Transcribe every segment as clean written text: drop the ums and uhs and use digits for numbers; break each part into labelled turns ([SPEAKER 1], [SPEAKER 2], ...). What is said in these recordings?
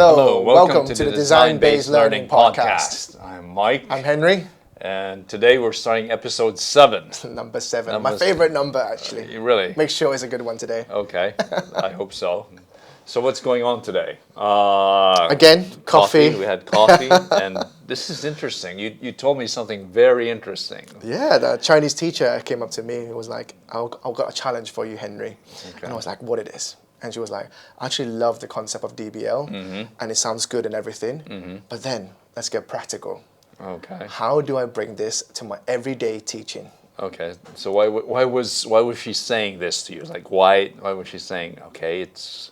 [SPEAKER 1] Hello, welcome to the Design-Based Learning Podcast.
[SPEAKER 2] I'm Mike.
[SPEAKER 1] I'm Henry.
[SPEAKER 2] And today we're starting episode 7.
[SPEAKER 1] Number 7. My favorite number, actually.
[SPEAKER 2] Really?
[SPEAKER 1] Make sure it's a good one today.
[SPEAKER 2] Okay, I hope so. So what's going on today?
[SPEAKER 1] Again, coffee.
[SPEAKER 2] We had coffee, and this is interesting. You told me something very interesting.
[SPEAKER 1] Yeah, the Chinese teacher came up to me and was like, I've got a challenge for you, Henry. Okay. And I was like, what it is? And she was like, I actually love the concept of DBL, and it sounds good and everything, but then let's get practical.
[SPEAKER 2] Okay.
[SPEAKER 1] How do I bring this to my everyday teaching?
[SPEAKER 2] Okay, so why was she saying this to you? Like, why was she saying, okay, it's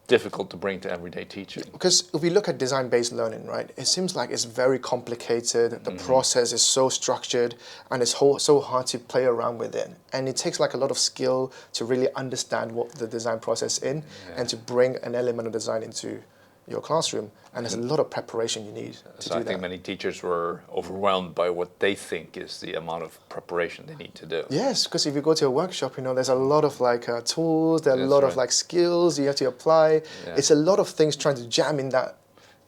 [SPEAKER 2] difficult to bring to everyday teaching?
[SPEAKER 1] Because if we look at design-based learning, right, it seems like it's very complicated. The process is so structured, and it's so hard to play around with it. And it takes like a lot of skill to really understand what the design process is and to bring an element of design into your classroom. And there's a lot of preparation you need to do that.
[SPEAKER 2] I think many teachers were overwhelmed by what they think is the amount of preparation they need to do.
[SPEAKER 1] Yes, because if you go to a workshop, there's a lot of tools, there are a lot of skills you have to apply. Yeah. It's a lot of things trying to jam in that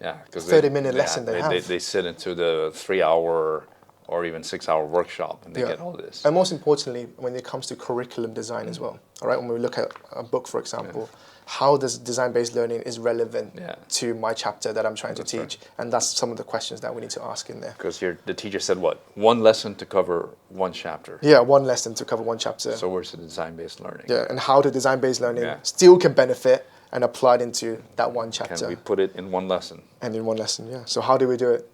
[SPEAKER 1] 30-minute lesson they have.
[SPEAKER 2] They sit into the 3-hour or even 6-hour workshop and they get all this.
[SPEAKER 1] And most importantly, when it comes to curriculum design as well, all right, when we look at a book, for example, how does design-based learning is relevant to my chapter that I'm trying to teach? Right. And that's some of the questions that we need to ask in there.
[SPEAKER 2] Because the teacher said what? One lesson to cover one chapter.
[SPEAKER 1] Yeah, one lesson to cover one chapter.
[SPEAKER 2] So where's the design-based learning?
[SPEAKER 1] Yeah, and how the design-based learning still can benefit and applied into that one chapter.
[SPEAKER 2] Can we put it in one lesson?
[SPEAKER 1] And in one lesson, yeah. So how do we do it?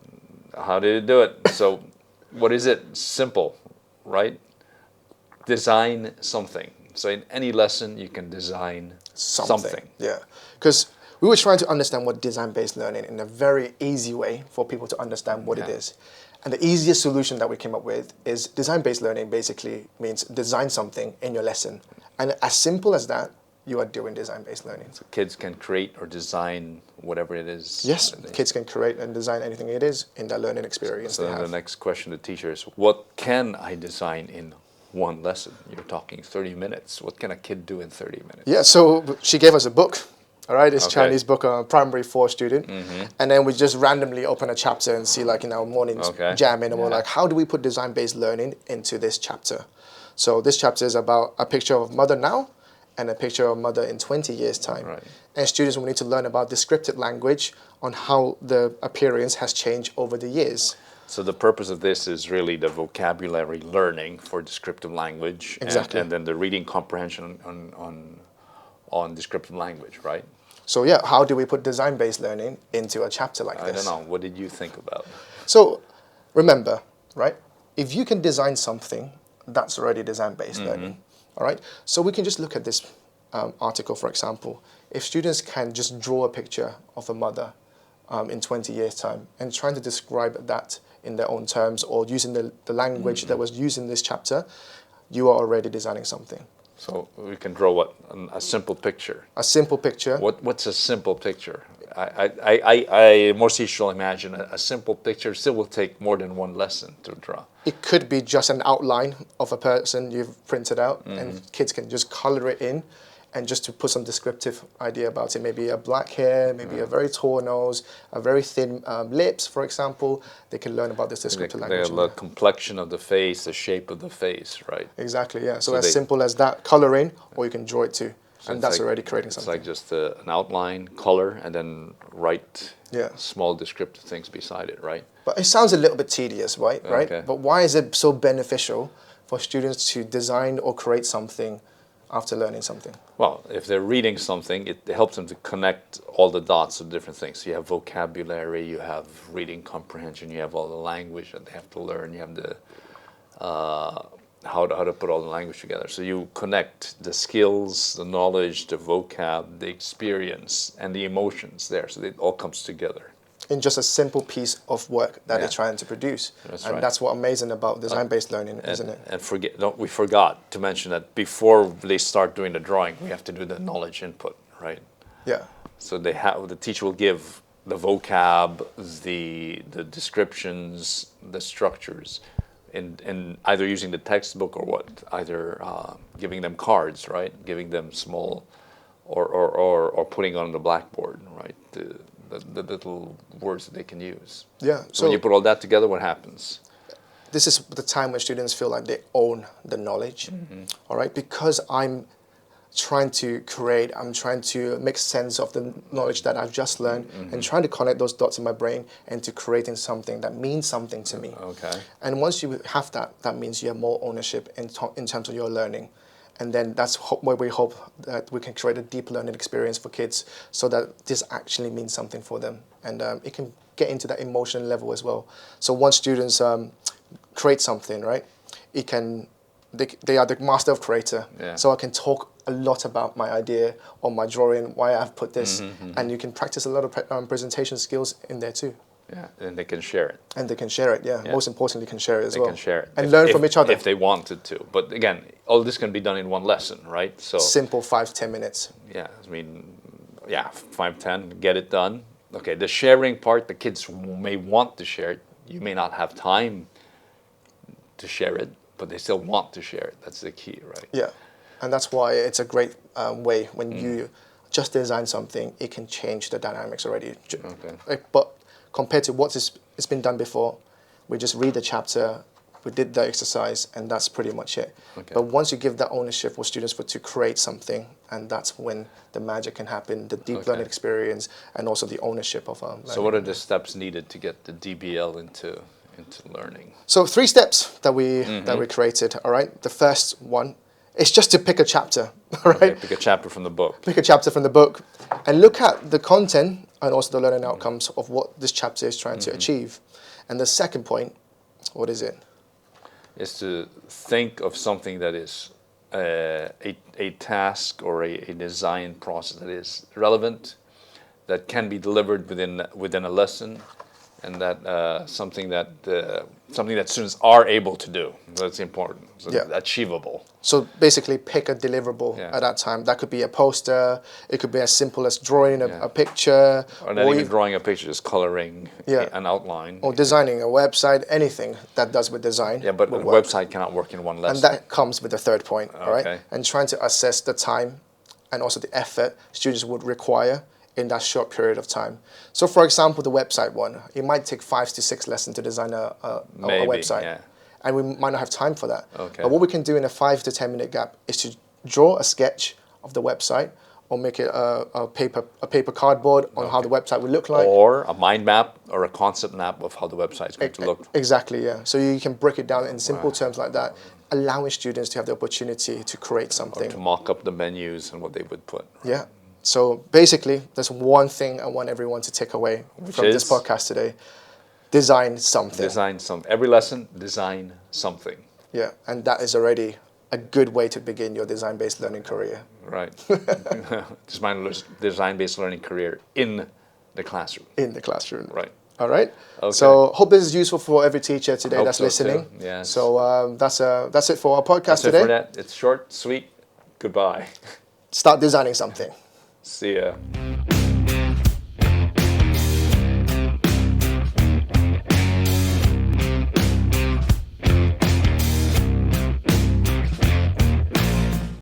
[SPEAKER 2] How did it do it? So what is it? Simple, right? Design something. So in any lesson, you can design something.
[SPEAKER 1] Yeah, because we were trying to understand what design-based learning in a very easy way for people to understand what it is. And the easiest solution that we came up with is design-based learning basically means design something in your lesson. And as simple as that, you are doing design-based learning.
[SPEAKER 2] So kids can create or design whatever it is.
[SPEAKER 1] Yes, kids can create and design anything it is in their learning experience.
[SPEAKER 2] So the next question to the teacher is, what can I design in one lesson? You're talking 30 minutes. What can a kid do in 30 minutes?
[SPEAKER 1] Yeah, so she gave us a book, all right? It's Chinese book, a primary 4 student. And then we just randomly open a chapter and see mornings jamming. And we're like, how do we put design-based learning into this chapter? So this chapter is about a picture of mother now and a picture of mother in 20 years' time. Right. And students will need to learn about descriptive language on how the appearance has changed over the years.
[SPEAKER 2] So the purpose of this is really the vocabulary learning for descriptive language.
[SPEAKER 1] Exactly.
[SPEAKER 2] And then the reading comprehension on descriptive language, right?
[SPEAKER 1] So how do we put design-based learning into a chapter like this?
[SPEAKER 2] I don't know. What did you think about?
[SPEAKER 1] So remember, right? If you can design something, that's already design-based learning. All right? So we can just look at this article, for example. If students can just draw a picture of a mother in 20 years' time and trying to describe that in their own terms or using the language that was used in this chapter, you are already designing something.
[SPEAKER 2] So we can draw what? A simple picture.
[SPEAKER 1] A simple picture.
[SPEAKER 2] What's a simple picture? I most usually imagine a simple picture still will take more than one lesson to draw.
[SPEAKER 1] It could be just an outline of a person you've printed out and kids can just color it in. And just to put some descriptive idea about it, maybe a black hair, maybe a very tall nose, a very thin lips, for example, they can learn about this descriptive language.
[SPEAKER 2] The complexion of the face, the shape of the face, right?
[SPEAKER 1] Exactly, yeah. So as simple as that, coloring, or you can draw it too. So and that's already creating something.
[SPEAKER 2] It's like just an outline, color, and then write small descriptive things beside it, right?
[SPEAKER 1] But it sounds a little bit tedious, right? Okay. But why is it so beneficial for students to design or create something after learning something?
[SPEAKER 2] Well, if they're reading something, it helps them to connect all the dots of different things. So you have vocabulary, you have reading comprehension, you have all the language that they have to learn, you have the how to put all the language together. So you connect the skills, the knowledge, the vocab, the experience, and the emotions there. So it all comes together
[SPEAKER 1] in just a simple piece of work that they're trying to produce. That's what's amazing about design-based learning, isn't it?
[SPEAKER 2] And we forgot to mention that before they start doing the drawing, we have to do the knowledge input, right?
[SPEAKER 1] Yeah.
[SPEAKER 2] So the teacher will give the vocab, the descriptions, the structures, in either using the textbook or either giving them cards, right? Giving them small or putting on the blackboard, right? The little words that they can use.
[SPEAKER 1] Yeah.
[SPEAKER 2] So when you put all that together, what happens?
[SPEAKER 1] This is the time when students feel like they own the knowledge, all right? Because I'm trying to make sense of the knowledge that I've just learned and trying to connect those dots in my brain into creating something that means something to me.
[SPEAKER 2] Okay.
[SPEAKER 1] And once you have that, that means you have more ownership in terms of your learning. And then that's where we hope that we can create a deep learning experience for kids so that this actually means something for them. And it can get into that emotional level as well. So once students create something, right, they are the master of creator.
[SPEAKER 2] Yeah.
[SPEAKER 1] So I can talk a lot about my idea or my drawing, why I've put this. And you can practice a lot of presentation skills in there too.
[SPEAKER 2] Yeah, and they can share it.
[SPEAKER 1] And they can share it, yeah. Most importantly, can share it as well.
[SPEAKER 2] They can share it.
[SPEAKER 1] And learn from each other.
[SPEAKER 2] If they wanted to. But again, all this can be done in one lesson, right? So
[SPEAKER 1] simple 5-10 minutes.
[SPEAKER 2] Yeah, 5-10, get it done. Okay, the sharing part, the kids may want to share it. You may not have time to share it, but they still want to share it. That's the key, right?
[SPEAKER 1] Yeah, and that's why it's a great way when you just design something, it can change the dynamics already.
[SPEAKER 2] Okay.
[SPEAKER 1] But compared to it's been done before, we just read the chapter, we did the exercise, and that's pretty much it.
[SPEAKER 2] Okay.
[SPEAKER 1] But once you give that ownership for students to create something, and that's when the magic can happen, the deep learning experience, and also the ownership of learning.
[SPEAKER 2] So what are the steps needed to get the DBL into learning?
[SPEAKER 1] So 3 steps that we created, all right? The first one is just to pick a chapter, all right?
[SPEAKER 2] Okay, pick a chapter from the book.
[SPEAKER 1] Pick a chapter from the book and look at the content and also the learning outcomes of what this chapter is trying to achieve. And the second point, what is it?
[SPEAKER 2] Is to think of something that is a task or a design process that is relevant, that can be delivered within a lesson, and that something that students are able to do. That's important. So achievable.
[SPEAKER 1] So basically, pick a deliverable at that time. That could be a poster. It could be as simple as drawing a picture,
[SPEAKER 2] or not even drawing a picture, just coloring an outline,
[SPEAKER 1] or designing a website. Anything that does with design.
[SPEAKER 2] Yeah, but a website cannot work in one lesson.
[SPEAKER 1] And that comes with the third point. All right, and trying to assess the time and also the effort students would require in that short period of time. So for example, the website one, it might take 5 to 6 lessons to design a website.
[SPEAKER 2] Yeah.
[SPEAKER 1] And we might not have time for that.
[SPEAKER 2] Okay.
[SPEAKER 1] But what we can do in a 5 to 10 minute gap is to draw a sketch of the website or make it a paper cardboard on how the website would look like.
[SPEAKER 2] Or a mind map or a concept map of how the website is going to look.
[SPEAKER 1] Exactly, yeah. So you can break it down in simple terms like that, allowing students to have the opportunity to create something.
[SPEAKER 2] Or to mock up the menus and what they would put. Right?
[SPEAKER 1] Yeah. So basically, there's one thing I want everyone to take away from this podcast today. Design something.
[SPEAKER 2] Design something. Every lesson, design something.
[SPEAKER 1] Yeah, and that is already a good way to begin your design-based learning career.
[SPEAKER 2] Right. Design-based learning career in the classroom.
[SPEAKER 1] In the classroom.
[SPEAKER 2] Right.
[SPEAKER 1] All right.
[SPEAKER 2] Okay.
[SPEAKER 1] So hope this is useful for every teacher today that's listening.
[SPEAKER 2] Too. Yes.
[SPEAKER 1] So that's it for our podcast today.
[SPEAKER 2] That's it for that. It's short, sweet. Goodbye.
[SPEAKER 1] Start designing something.
[SPEAKER 2] See ya.